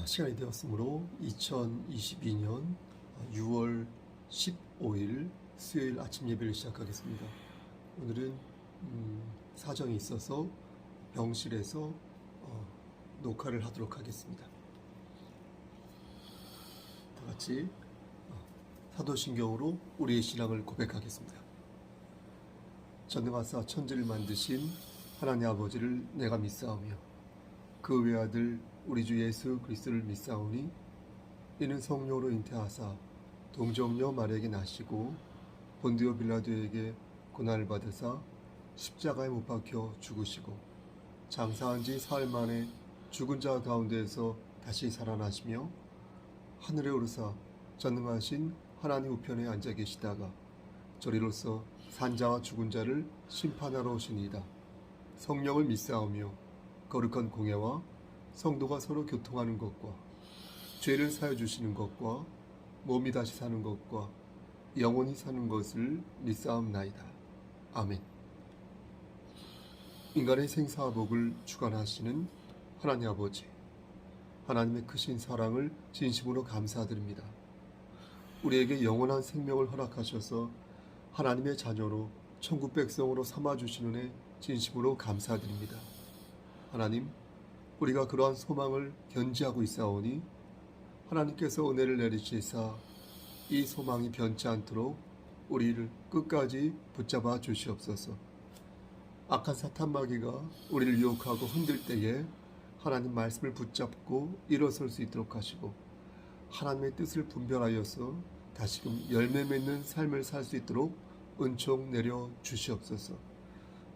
시간이 되었으므로 2022년 6월 15일 수요일 아침 예배를 시작하겠습니다. 오늘은 사정이 있어서 병실에서 녹화를 하도록 하겠습니다. 다 같이 사도신경으로 우리의 신앙을 고백하겠습니다. 전능하사 천지를 만드신 하나님 아버지를 내가 믿사오며 그 외아들 우리 주 예수 그리스도를 믿사오니 이는 성령으로 잉태하사 동정녀 마리아에게 나시고 본디오 빌라도에게 고난을 받으사 십자가에 못 박혀 죽으시고 장사한 지 사흘 만에 죽은 자 가운데에서 다시 살아나시며 하늘에 오르사 전능하신 하나님 우편에 앉아 계시다가 저리로서 산자와 죽은 자를 심판하러 오시니이다. 성령을 믿사오며 거룩한 공예와 성도가 서로 교통하는 것과 죄를 사여 주시는 것과 몸이 다시 사는 것과 영원히 사는 것을 믿사옵나이다. 아멘. 인간의 생사복을 주관하시는 하나님 아버지, 하나님의 크신 사랑을 진심으로 감사드립니다. 우리에게 영원한 생명을 허락하셔서 하나님의 자녀로 천국 백성으로 삼아주시는 애 진심으로 감사드립니다. 하나님, 우리가 그러한 소망을 견지하고 있사오니 하나님께서 은혜를 내리시사 이 소망이 변치 않도록 우리를 끝까지 붙잡아 주시옵소서. 악한 사탄 마귀가 우리를 유혹하고 흔들 때에 하나님 말씀을 붙잡고 일어설 수 있도록 하시고 하나님의 뜻을 분별하여서 다시금 열매 맺는 삶을 살 수 있도록 은총 내려 주시옵소서.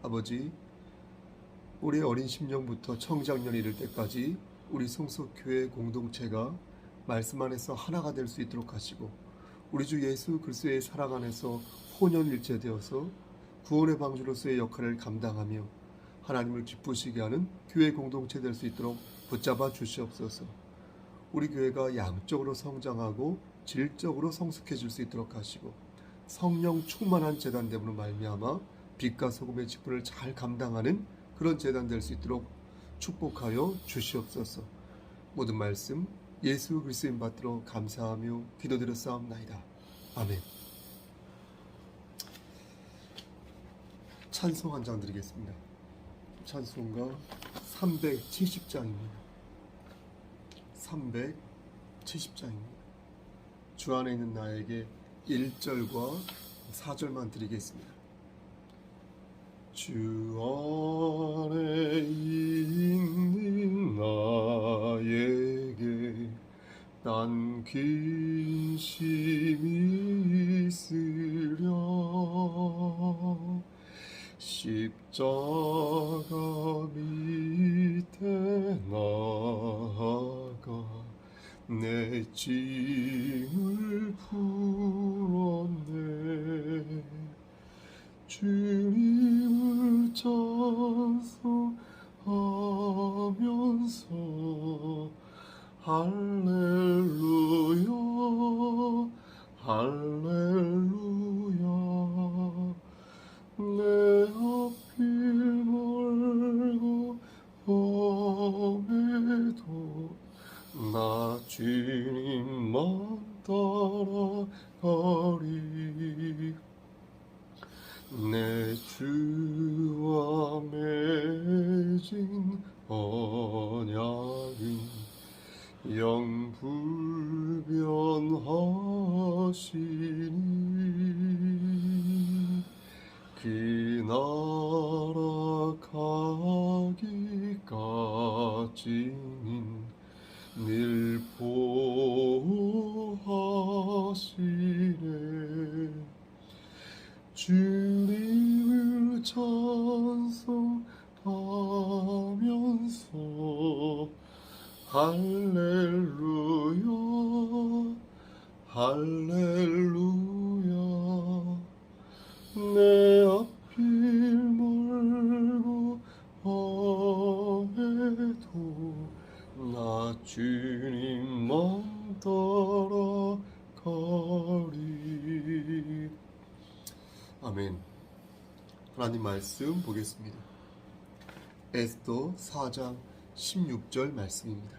아버지, 우리의 어린 심령부터 청장년이 이를 때까지 우리 성속교회 공동체가 말씀 안에서 하나가 될 수 있도록 하시고 우리 주 예수 그리스도의 사랑 안에서 혼연일체되어서 구원의 방주로서의 역할을 감당하며 하나님을 기쁘시게 하는 교회 공동체 될 수 있도록 붙잡아 주시옵소서. 우리 교회가 양적으로 성장하고 질적으로 성숙해질 수 있도록 하시고 성령 충만한 제단됨으로 말미암아 빛과 소금의 직분을 잘 감당하는 그런 제단 될 수 있도록 축복하여 주시옵소서. 모든 말씀 예수 그리스도인 받들어 감사하며 기도드렸사옵나이다. 아멘. 찬송 한 장 드리겠습니다. 찬송가 370장입니다. 370장입니다. 주 안에 있는 나에게 1절과 4절만 드리겠습니다. 주 안에 있는 나에게 난 근심이 있으랴 십자가 밑에 나아가 내 짐을 풀었네. 주님을 찬송하면서 할렐루야 할렐루야 내 앞길 멀고 험해도 나 주님만 따라가리. 내 주와 맺은 언약은 영불변하시니 그 나라 가기까지는 늘 보호하시네. 주님을 찬송하면서 할렐루야 할렐루야 내 앞길 멀고 험해도 나 주님만 따라가리. 아멘. 하나님 말씀 보겠습니다. 에스더 4장 16절 말씀입니다.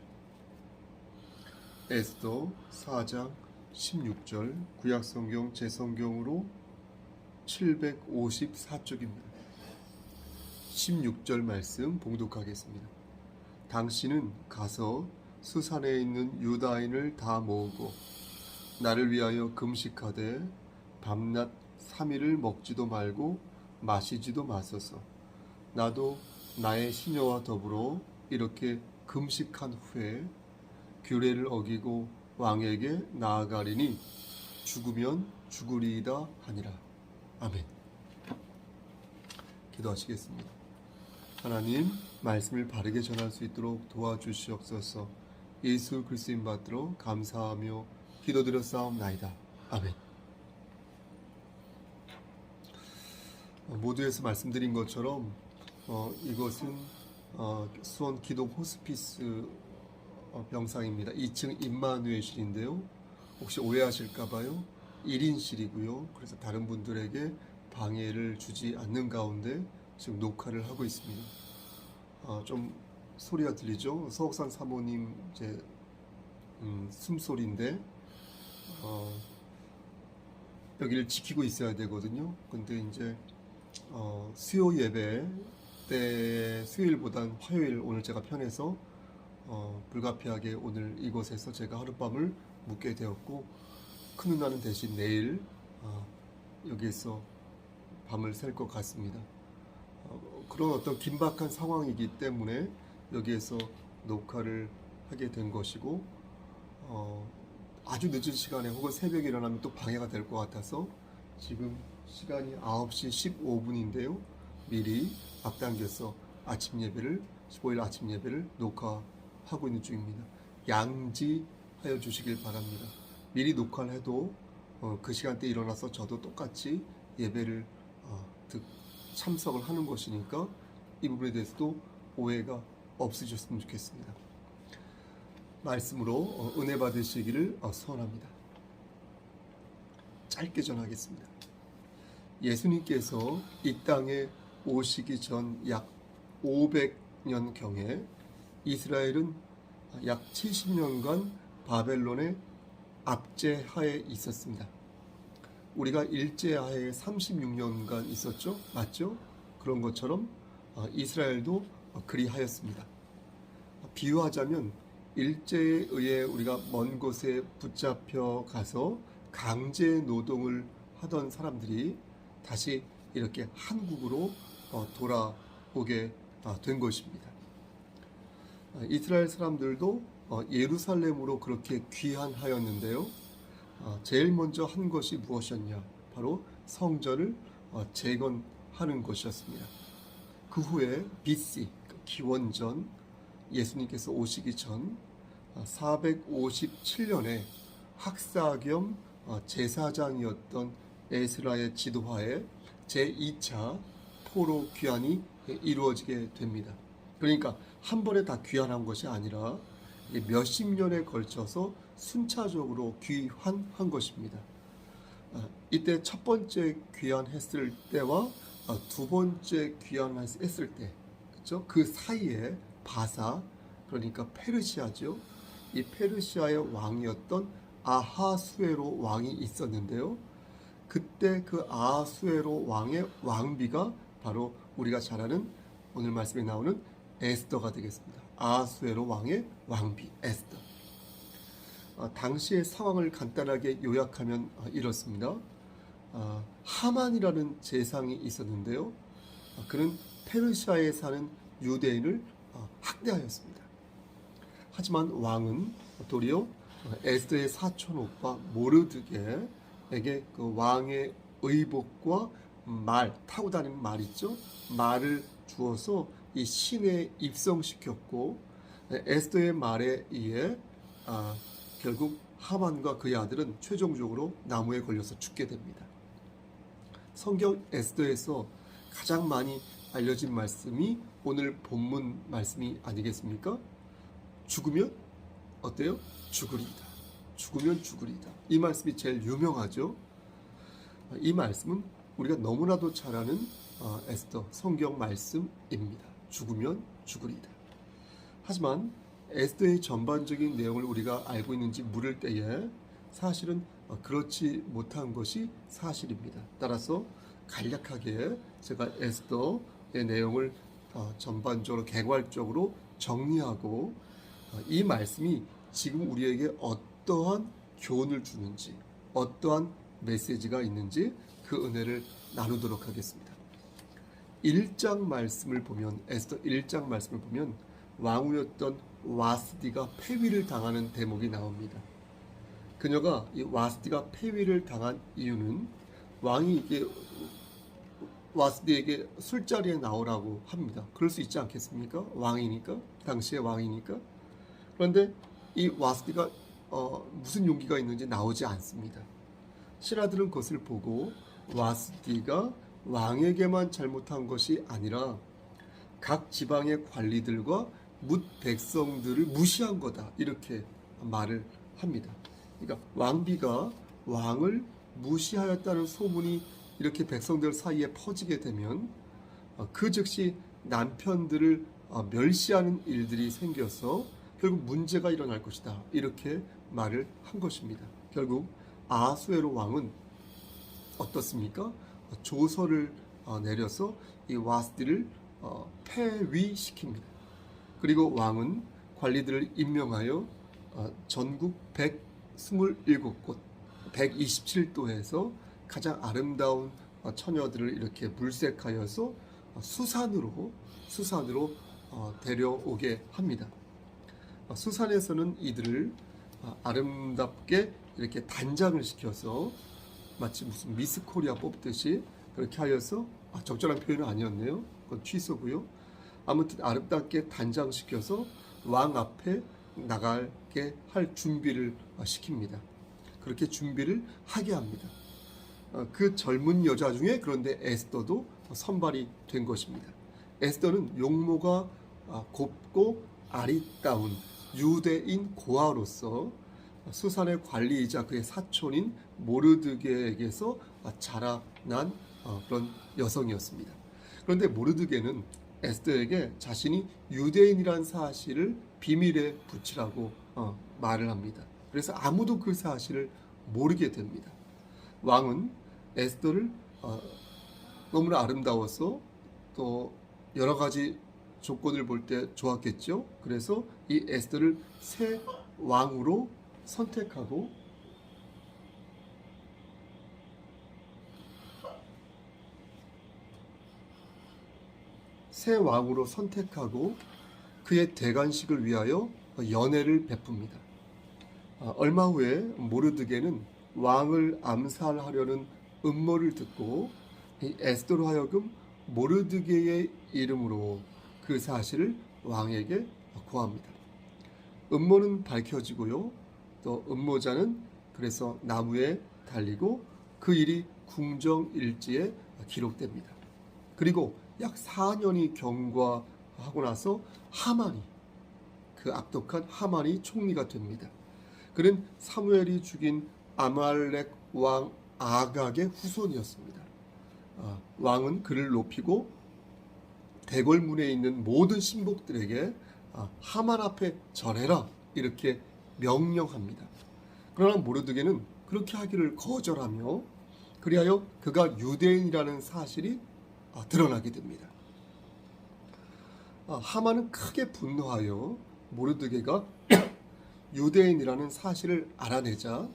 에스더 4장 16절, 구약성경 제성경으로 754쪽입니다. 16절 말씀 봉독하겠습니다. 당신은 가서 수산에 있는 유다인을 다 모으고 나를 위하여 금식하되 밤낮 3일을 먹지도 말고 마시지도 마소서. 나도 나의 시녀와 더불어 이렇게 금식한 후에 규례를 어기고 왕에게 나아가리니 죽으면 죽으리이다 하니라. 아멘. 기도하시겠습니다. 하나님, 말씀을 바르게 전할 수 있도록 도와주시옵소서. 예수 그리스도인 받들어 감사하며 기도드렸사옵나이다. 아멘. 모두에서 말씀드린 것처럼 이것은 수원 기동 호스피스 병상입니다. 2층 임마누엘실인데요. 혹시 오해하실까봐요. 1인실이고요. 그래서 다른 분들에게 방해를 주지 않는 가운데 지금 녹화를 하고 있습니다. 좀 소리가 들리죠? 서옥산 사모님 숨소리인데 여기를 지키고 있어야 되거든요. 근데 이제 수요 예배 때 수요일보단 화요일 오늘 제가 편해서 불가피하게 오늘 이곳에서 제가 하룻밤을 묵게 되었고 큰 누나는 대신 내일 여기에서 밤을 샐 것 같습니다. 그런 어떤 긴박한 상황이기 때문에 여기에서 녹화를 하게 된 것이고 아주 늦은 시간에 혹은 새벽에 일어나면 또 방해가 될 것 같아서 지금 시간이 9시 15분인데요. 미리 앞당겨서 아침 예배를 15일 아침 예배를 녹화하고 있는 중입니다. 양지하여 주시길 바랍니다. 미리 녹화를 해도 그 시간대에 일어나서 저도 똑같이 예배를 참석을 하는 것이니까 이 부분에 대해서도 오해가 없으셨으면 좋겠습니다. 말씀으로 은혜 받으시기를 소원합니다. 짧게 전하겠습니다. 예수님께서 이 땅에 오시기 전 약 500년경에 이스라엘은 약 70년간 바벨론의 압제하에 있었습니다. 우리가 일제하에 36년간 있었죠? 맞죠? 그런 것처럼 이스라엘도 그리하였습니다. 비유하자면 일제에 의해 우리가 먼 곳에 붙잡혀 가서 강제 노동을 하던 사람들이 다시 이렇게 한국으로 돌아오게 된 것입니다. 이스라엘 사람들도 예루살렘으로 그렇게 귀환하였는데요. 제일 먼저 한 것이 무엇이었냐? 바로 성전을 재건하는 것이었습니다. 그 후에 BC, 기원전 예수님께서 오시기 전 457년에 학사 겸 제사장이었던 에스라의 지도하에 제2차 포로 귀환이 이루어지게 됩니다. 그러니까 한 번에 다 귀환한 것이 아니라 몇십 년에 걸쳐서 순차적으로 귀환한 것입니다. 이때 첫 번째 귀환했을 때와 두 번째 귀환했을 때, 그렇죠? 그 사이에 바사, 그러니까 페르시아죠. 이 페르시아의 왕이었던 아하수에로 왕이 있었는데요. 그때 그 아하수에로 왕의 왕비가 바로 우리가 잘 아는 오늘 말씀에 나오는 에스더가 되겠습니다. 아하수에로 왕의 왕비 에스더. 당시의 상황을 간단하게 요약하면 이렇습니다. 하만이라는 재상이 있었는데요. 그는 페르시아에 사는 유대인을 학대하였습니다. 하지만 왕은 도리어 에스더의 사촌 오빠 모르드게에게 그 왕의 의복과 말, 타고 다니는 말 있죠? 말을 주어서 이 신에 입성시켰고 에스더의 말에 의해 결국 하만과 그의 아들은 최종적으로 나무에 걸려서 죽게 됩니다. 성경 에스더에서 가장 많이 알려진 말씀이 오늘 본문 말씀이 아니겠습니까? 죽으면 어때요? 죽으리이다. 죽으면 죽으리이다. 이 말씀이 제일 유명하죠. 이 말씀은 우리가 너무나도 잘 아는 에스더 성경 말씀입니다. 죽으면 죽으리이다. 하지만 에스더의 전반적인 내용을 우리가 알고 있는지 물을 때에 사실은 그렇지 못한 것이 사실입니다. 따라서 간략하게 제가 에스더의 내용을 전반적으로 개괄적으로 정리하고 이 말씀이 지금 우리에게 어떠한 교훈을 주는지, 어떠한 메시지가 있는지 그 은혜를 나누도록 하겠습니다. 1장 말씀을 보면, 에스더 1장 말씀을 보면 왕후였던 와스디가 폐위를 당하는 대목이 나옵니다. 그녀가 이 와스디가 폐위를 당한 이유는 왕이 이게 와스디에게 술자리에 나오라고 합니다. 그럴 수 있지 않겠습니까? 왕이니까, 당시의 왕이니까. 그런데 이 와스디가 무슨 용기가 있는지 나오지 않습니다. 신하들은 그것을 보고 와스디가 왕에게만 잘못한 것이 아니라 각 지방의 관리들과 뭇 백성들을 무시한 거다, 이렇게 말을 합니다. 그러니까 왕비가 왕을 무시하였다는 소문이 이렇게 백성들 사이에 퍼지게 되면 그 즉시 남편들을 멸시하는 일들이 생겨서 결국 문제가 일어날 것이다, 이렇게 말을 한 것입니다. 결국 아하수에로 왕은 어떻습니까? 조서를 내려서 이 와스디를 폐위시킵니다. 그리고 왕은 관리들을 임명하여 전국 127곳 127도에서 가장 아름다운 처녀들을 이렇게 물색하여서 수산으로 데려오게 합니다. 수산에서는 이들을 아름답게 이렇게 단장을 시켜서 마치 무슨 미스 코리아 뽑듯이 그렇게 하여서, 적절한 표현은 아니었네요. 그건 취소고요. 아무튼 아름답게 단장시켜서 왕 앞에 나가게 할 준비를 시킵니다. 그렇게 준비를 하게 합니다. 그 젊은 여자 중에 그런데 에스더도 선발이 된 것입니다. 에스더는 용모가 곱고 아리따운 유대인 고아로서 수산의 관리이자 그의 사촌인 모르드게에게서 자라난 그런 여성이었습니다. 그런데 모르드게는 에스더에게 자신이 유대인이란 사실을 비밀에 붙이라고 말을 합니다. 그래서 아무도 그 사실을 모르게 됩니다. 왕은 에스더를 너무나 아름다워서 또 여러 가지 조건을 볼 때 좋았겠죠. 그래서 이 에스더를 새 왕으로 선택하고 그의 대관식을 위하여 연회를 베풉니다. 얼마 후에 모르드게는 왕을 암살하려는 음모를 듣고 이 에스더로 하여금 모르드게의 이름으로 그 사실을 왕에게 고합니다. 음모는 밝혀지고요. 또 음모자는 그래서 나무에 달리고 그 일이 궁정일지에 기록됩니다. 그리고 약 4년이 경과하고 나서 그 악독한 하만이 총리가 됩니다. 그는 사무엘이 죽인 아말렉 왕 아각의 후손이었습니다. 왕은 그를 높이고 대궐문에 있는 모든 신복들에게 하만 앞에 절해라, 이렇게 명령합니다. 그러나 모르드게는 그렇게 하기를 거절하며 그리하여 그가 유대인이라는 사실이 드러나게 됩니다. 하만은 크게 분노하여 모르드게가 유대인이라는 사실을 알아내자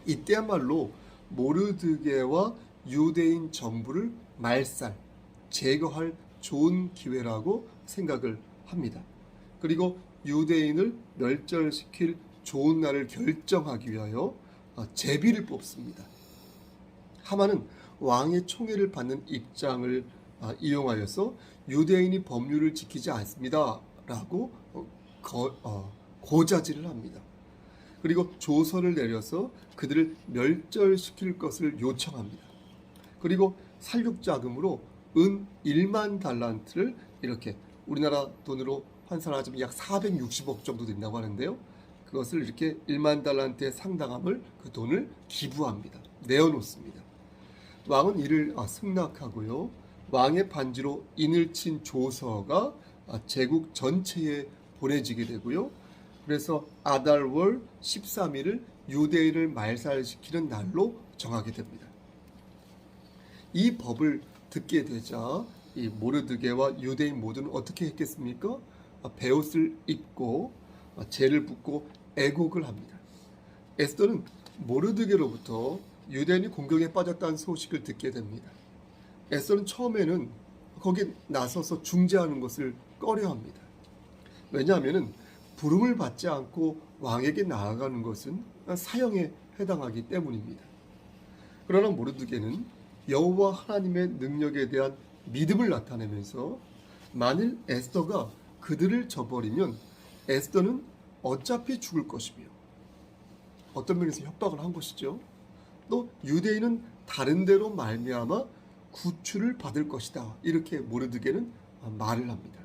이때야말로 모르드게와 유대인 전부를 제거할 좋은 기회라고 생각을 합니다. 그리고 유대인을 멸절시킬 좋은 날을 결정하기 위하여 제비를 뽑습니다. 하만은 왕의 총애를 받는 입장을 이용하여서 유대인이 법률을 지키지 않습니다 라고 고자질을 합니다. 그리고 조서를 내려서 그들을 멸절시킬 것을 요청합니다. 그리고 살육자금으로 은 1만 달란트를 이렇게 우리나라 돈으로 환산하자면 약 460억 정도 된다고 하는데요. 그것을 이렇게 1만 달란트에 상당함을 그 돈을 기부합니다. 내어놓습니다. 왕은 이를 승낙하고요. 왕의 반지로 인을 친 조서가 제국 전체에 보내지게 되고요. 그래서 아달월 13일을 유대인을 말살시키는 날로 정하게 됩니다. 이 법을 듣게 되자 이 모르드게와 유대인 모두는 어떻게 했겠습니까? 베옷을 입고 죄를 붓고 애곡을 합니다. 에스더는 모르드게로부터 유대인이 공경에 빠졌다는 소식을 듣게 됩니다. 에스더는 처음에는 거기에 나서서 중재하는 것을 꺼려합니다. 왜냐하면 부름을 받지 않고 왕에게 나아가는 것은 사형에 해당하기 때문입니다. 그러나 모르드게는 여호와 하나님의 능력에 대한 믿음을 나타내면서 만일 에스더가 그들을 저버리면 에스더는 어차피 죽을 것이며 어떤 면에서 협박을 한 것이죠. 또 유대인은 다른 데로 말미암아 구출을 받을 것이다. 이렇게 모르드게는 말을 합니다.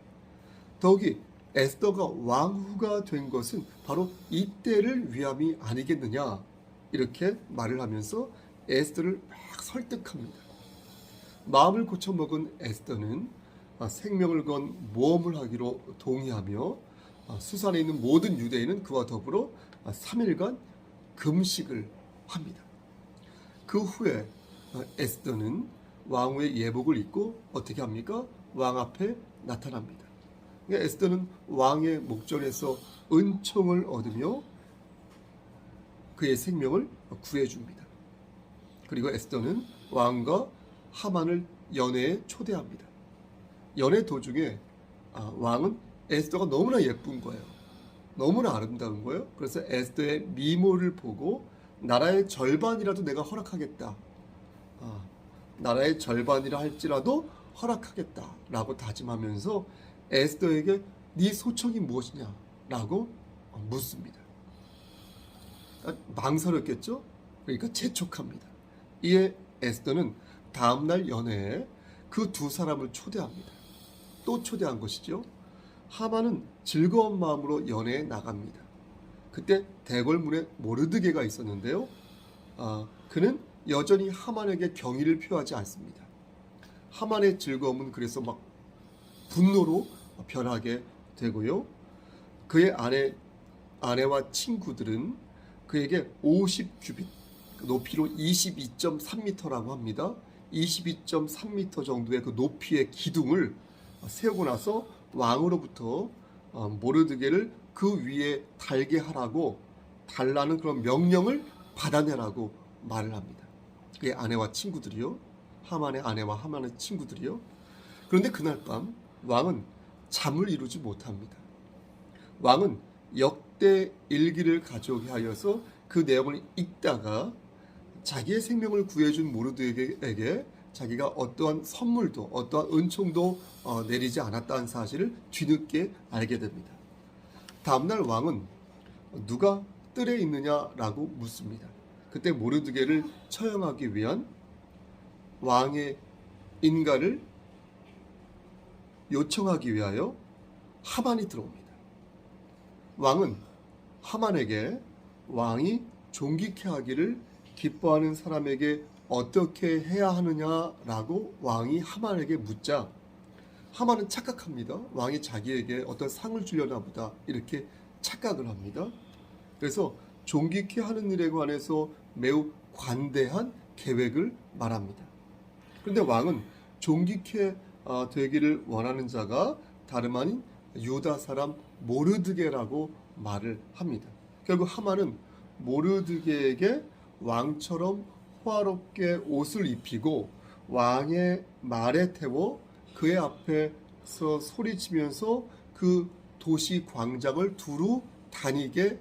더욱이 에스더가 왕후가 된 것은 바로 이때를 위함이 아니겠느냐 이렇게 말을 하면서 에스더를 막 설득합니다. 마음을 고쳐먹은 에스더는 생명을 건 모험을 하기로 동의하며 수산에 있는 모든 유대인은 그와 더불어 3일간 금식을 합니다. 그 후에 에스더는 왕후의 예복을 입고 어떻게 합니까? 왕 앞에 나타납니다. 에스더는 왕의 목전에서 은총을 얻으며 그의 생명을 구해줍니다. 그리고 에스더는 왕과 하만을 연회에 초대합니다. 연회 도중에 왕은 에스더가 너무나 예쁜 거예요. 너무나 아름다운 거예요. 그래서 에스더의 미모를 보고 나라의 절반이라도 내가 허락하겠다. 나라의 절반이라 할지라도 허락하겠다라고 다짐하면서 에스더에게 네 소청이 무엇이냐라고 묻습니다. 망설였겠죠? 그러니까 재촉합니다. 이에 에스더는 다음날 연회에 그 두 사람을 초대합니다. 또 초대한 것이죠. 하만은 즐거운 마음으로 연회에 나갑니다. 그때 대궐문에 모르드게가 있었는데요. 그는 여전히 하만에게 경의를 표하지 않습니다. 하만의 즐거움은 그래서 막 분노로 변하게 되고요. 그의 아내와 친구들은 그에게 50규빗, 높이로 22.3m라고 합니다. 22.3m 정도의 그 높이의 기둥을 세우고 나서 왕으로부터 모르드게를 그 위에 달게 하라고 달라는 그런 명령을 받아내라고 말을 합니다. 그의 아내와 친구들이요. 하만의 아내와 하만의 친구들이요. 그런데 그날 밤 왕은 잠을 이루지 못합니다. 왕은 역대 일기를 가져오게 하여서 그 내용을 읽다가 자기의 생명을 구해준 모르드게에게 자기가 어떠한 선물도 어떠한 은총도 내리지 않았다는 사실을 뒤늦게 알게 됩니다. 다음날 왕은 누가 뜰에 있느냐라고 묻습니다. 그때 모르드게를 처형하기 위한 왕의 인가를 요청하기 위하여 하만이 들어옵니다. 왕은 하만에게 왕이 존귀케 하기를 기뻐하는 사람에게 어떻게 해야 하느냐라고 왕이 하만에게 묻자 하만은 착각합니다. 왕이 자기에게 어떤 상을 주려나 보다 이렇게 착각을 합니다. 그래서 존귀케 하는 일에 관해서 매우 관대한 계획을 말합니다. 그런데 왕은 존귀케 되기를 원하는 자가 다름 아닌 유다 사람 모르드게라고 말을 합니다. 결국 하만은 모르드게에게 왕처럼 호화롭게 옷을 입히고 왕의 말에 태워 그의 앞에서 소리치면서 그 도시 광장을 두루 다니게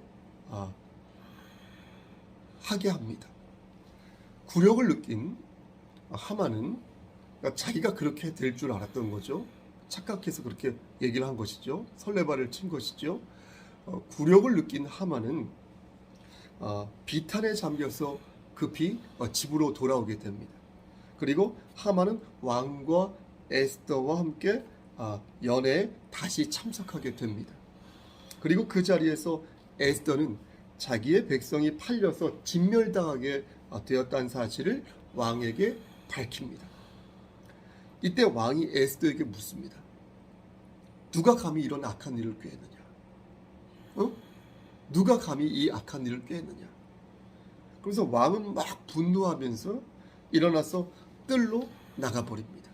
하게 합니다. 굴욕을 느낀 하만은 자기가 그렇게 될 줄 알았던 거죠. 착각해서 그렇게 얘기를 한 것이죠. 설레발을 친 것이죠. 굴욕을 느낀 하만은 비탄에 잠겨서 급히 집으로 돌아오게 됩니다. 그리고 하만은 왕과 에스더와 함께 연회에 다시 참석하게 됩니다. 그리고 그 자리에서 에스더는 자기의 백성이 팔려서 진멸당하게 되었다는 사실을 왕에게 밝힙니다. 이때 왕이 에스더에게 묻습니다. 누가 감히 이런 악한 일을 꾀했느냐? 누가 감히 이 악한 일을 꾀했느냐. 그래서 왕은 막 분노하면서 일어나서 뜰로 나가버립니다.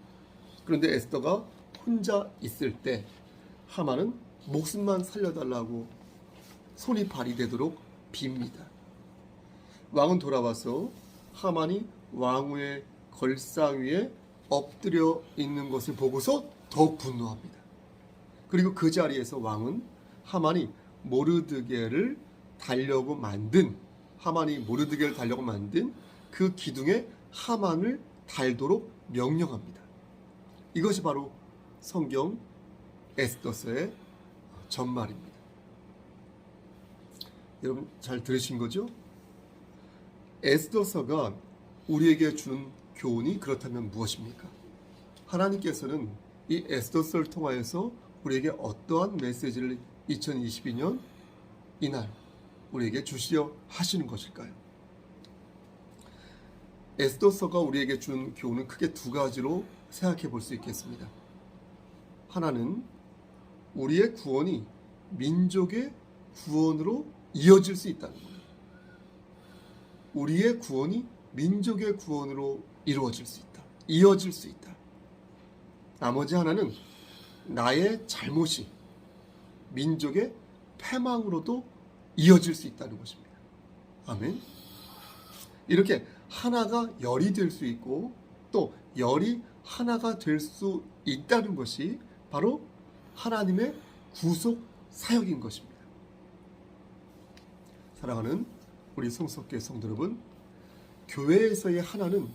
그런데 에스더가 혼자 있을 때 하만은 목숨만 살려달라고 손이 발휘되도록 빕니다. 왕은 돌아와서 하만이 왕후의 걸상 위에 엎드려 있는 것을 보고서 더욱 분노합니다. 그리고 그 자리에서 왕은 하만이 모르드게를 달려고 만든 그 기둥에 하만을 달도록 명령합니다. 이것이 바로 성경 에스더서의 전말입니다. 여러분 잘 들으신 거죠? 에스더서가 우리에게 주는 교훈이 그렇다면 무엇입니까? 하나님께서는 이 에스더서를 통하여서 우리에게 어떠한 메시지를 2022년 이날 우리에게 주시려 하시는 것일까요? 에스더서가 우리에게 준 교훈은 크게 두 가지로 생각해 볼 수 있겠습니다. 하나는 우리의 구원이 민족의 구원으로 이어질 수 있다는 거예요. 우리의 구원이 민족의 구원으로 이어질 수 있다. 나머지 하나는 나의 잘못이 민족의 패망으로도 이어질 수 있다는 것입니다. 아멘. 이렇게 하나가 열이 될 수 있고 또 열이 하나가 될 수 있다는 것이 바로 하나님의 구속 사역인 것입니다. 사랑하는 우리 성석교회 성도 여러분, 교회에서의 하나는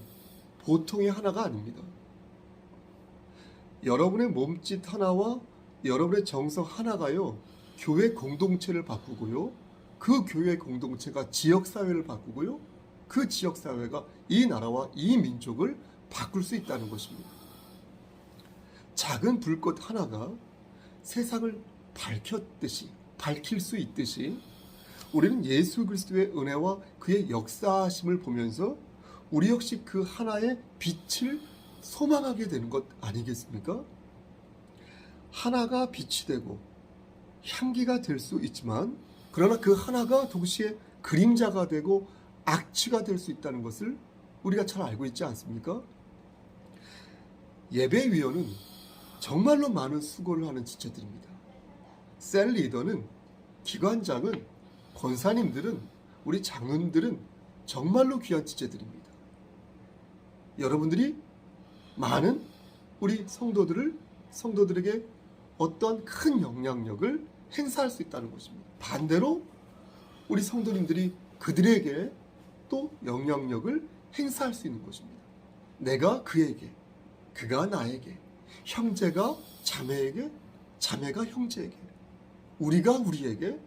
보통의 하나가 아닙니다. 여러분의 몸짓 하나와 여러분의 정성 하나가요, 교회 공동체를 바꾸고요, 그 교회 공동체가 지역사회를 바꾸고요, 그 지역사회가 이 나라와 이 민족을 바꿀 수 있다는 것입니다. 작은 불꽃 하나가 세상을 밝힐 수 있듯이 우리는 예수 그리스도의 은혜와 그의 역사하심을 보면서 우리 역시 그 하나의 빛을 소망하게 되는 것 아니겠습니까? 하나가 빛이 되고 향기가 될 수 있지만 그러나 그 하나가 동시에 그림자가 되고 악취가 될 수 있다는 것을 우리가 잘 알고 있지 않습니까? 예배위원은 정말로 많은 수고를 하는 지체들입니다. 셀 리더는, 기관장은, 권사님들은, 우리 장로님들은 정말로 귀한 지체들입니다. 여러분들이 많은 우리 성도들에게 어떠한 큰 영향력을 행사할 수 있다는 것입니다. 반대로 우리 성도님들이 그들에게 또 영향력을 행사할 수 있는 것입니다. 내가 그에게, 그가 나에게, 형제가 자매에게, 자매가 형제에게, 우리가 우리에게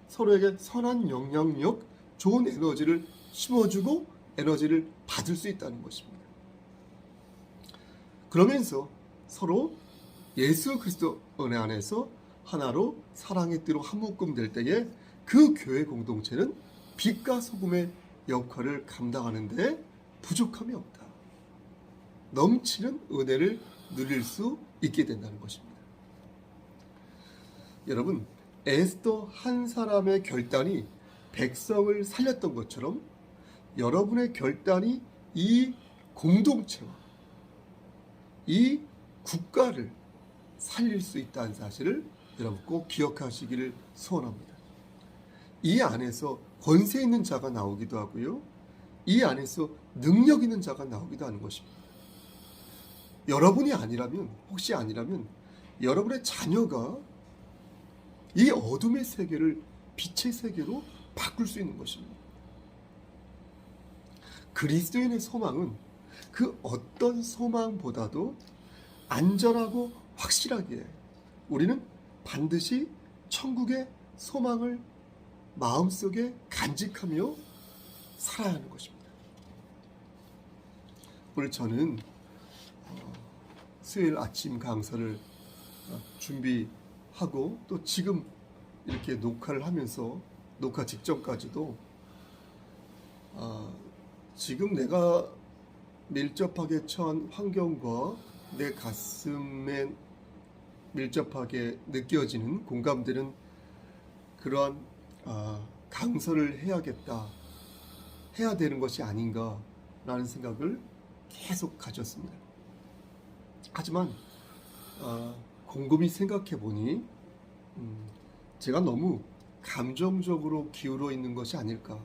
서로에게 선한 영향력, 좋은 에너지를 심어주고 에너지를 받을 수 있다는 것입니다. 그러면서 서로 예수 그리스도 은혜 안에서 하나로 사랑의 띠로 한 묶음 될 때에 그 교회 공동체는 빛과 소금의 역할을 감당하는 데 부족함이 없다. 넘치는 은혜를 누릴 수 있게 된다는 것입니다. 여러분, 에스더 한 사람의 결단이 백성을 살렸던 것처럼 여러분의 결단이 이 공동체와 이 국가를 살릴 수 있다는 사실을 여러분 꼭 기억하시기를 소원합니다. 이 안에서 권세 있는 자가 나오기도 하고요, 이 안에서 능력 있는 자가 나오기도 하는 것입니다. 여러분이 아니라면, 혹시 아니라면 여러분의 자녀가 이 어둠의 세계를 빛의 세계로 바꿀 수 있는 것입니다. 그리스도인의 소망은 그 어떤 소망보다도 안전하고 확실하게 우리는 반드시 천국의 소망을 마음속에 간직하며 살아야 하는 것입니다. 오늘 저는 수요일 아침 강사를 준비하고 또 지금 이렇게 녹화를 하면서 녹화 직전까지도 지금 내가 밀접하게 처한 환경과 내 가슴에 밀접하게 느껴지는 공감되는 그러한 강설을 해야 되는 것이 아닌가라는 생각을 계속 가졌습니다. 하지만 곰곰이 생각해 보니 제가 너무 감정적으로 기울어 있는 것이 아닐까,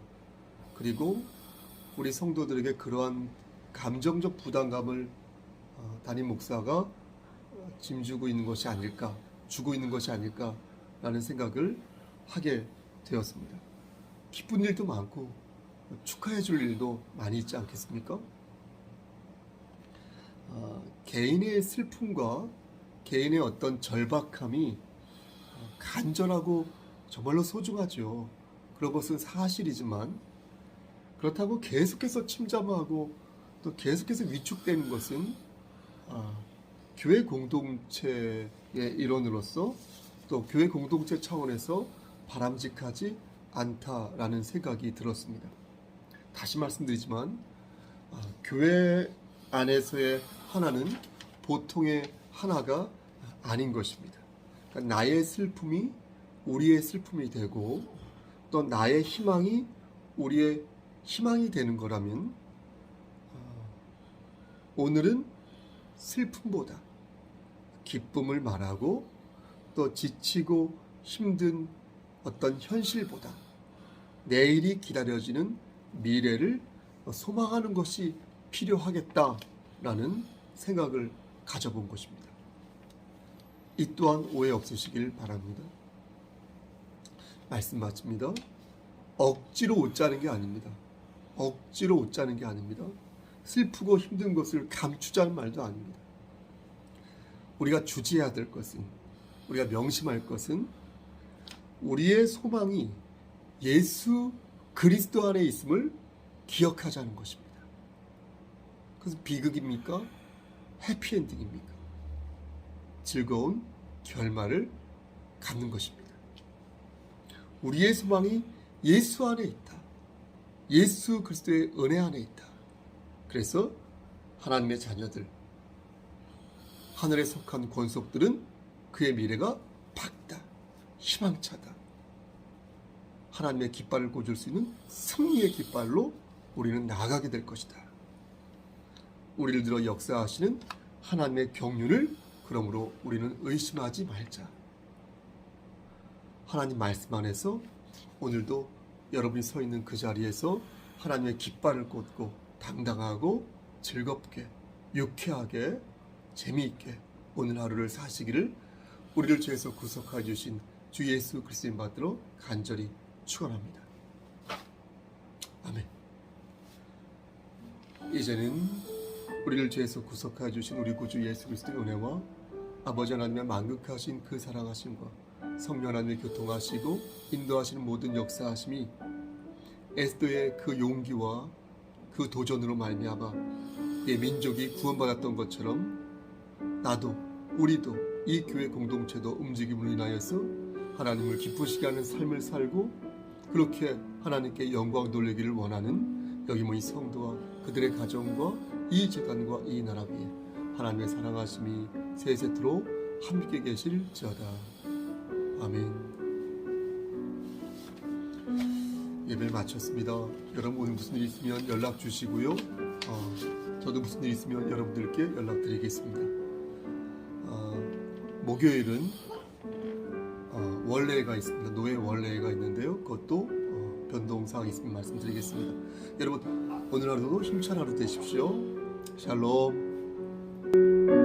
그리고 우리 성도들에게 그러한 감정적 부담감을 담임 목사가 짐주고 있는 것이 아닐까, 주고 있는 것이 아닐까라는 생각을 하게 되었습니다. 기쁜 일도 많고 축하해 줄 일도 많이 있지 않겠습니까? 개인의 슬픔과 개인의 어떤 절박함이 간절하고 정말로 소중하죠. 그런 것은 사실이지만, 그렇다고 계속해서 침잠하고 또 계속해서 위축되는 것은 교회 공동체의 일원으로서 또 교회 공동체 차원에서 바람직하지 않다라는 생각이 들었습니다. 다시 말씀드리지만 교회 안에서의 하나는 보통의 하나가 아닌 것입니다. 그러니까 나의 슬픔이 우리의 슬픔이 되고 또 나의 희망이 우리의 희망이 되는 거라면, 오늘은 슬픔보다 기쁨을 말하고 또 지치고 힘든 어떤 현실보다 내일이 기다려지는 미래를 소망하는 것이 필요하겠다라는 생각을 가져본 것입니다. 이 또한 오해 없으시길 바랍니다. 말씀 마칩니다. 억지로 웃자는 게 아닙니다. 억지로 웃자는 게 아닙니다. 슬프고 힘든 것을 감추자는 말도 아닙니다. 우리가 주지해야 될 것은, 우리가 명심할 것은 우리의 소망이 예수 그리스도 안에 있음을 기억하자는 것입니다. 그래서 비극입니까? 해피엔딩입니까? 즐거운 결말을 갖는 것입니다. 우리의 소망이 예수 안에 있다. 예수 그리스도의 은혜 안에 있다. 그래서 하나님의 자녀들, 하늘에 속한 권속들은 그의 미래가 밝다, 희망차다. 하나님의 깃발을 꽂을 수 있는 승리의 깃발로 우리는 나아가게 될 것이다. 우리를 들어 역사하시는 하나님의 경륜을 그러므로 우리는 의심하지 말자. 하나님 말씀 안에서 오늘도 여러분이 서 있는 그 자리에서 하나님의 깃발을 꽂고 당당하고 즐겁게, 유쾌하게, 재미있게 오늘 하루를 사시기를 우리를 주에서 구속하여 주신 주 예수 그리스도의 받들어 간절히 축원합니다. 아멘. 이제는 우리를 주에서 구속하여 주신 우리 구주 예수 그리스도의 은혜와 아버지 하나님의 만극하신 그 사랑하심과 성령 하나님의 교통하시고 인도하시는 모든 역사하심이 에스더의 그 용기와 그 도전으로 말미암아 이 민족이 구원받았던 것처럼 나도, 우리도, 이 교회 공동체도 움직임으로 인하여서 하나님을 기쁘시게 하는 삶을 살고 그렇게 하나님께 영광 돌리기를 원하는 여기 모인 성도와 그들의 가정과 이 재단과 이 나라 위에 하나님의 사랑하심이 세세토록 함께 계실지어다. 아멘. 예배를 마쳤습니다. 여러분 오늘 무슨 일 있으면 연락 주시고요. 저도 무슨 일 있으면 여러분들께 연락드리겠습니다. 목요일은 원래가 있습니다. 노예 원래가 있는데요. 그것도 변동사항이 있으면 말씀드리겠습니다. 여러분 오늘 하루도 힘찬 하루 되십시오. 샬롬.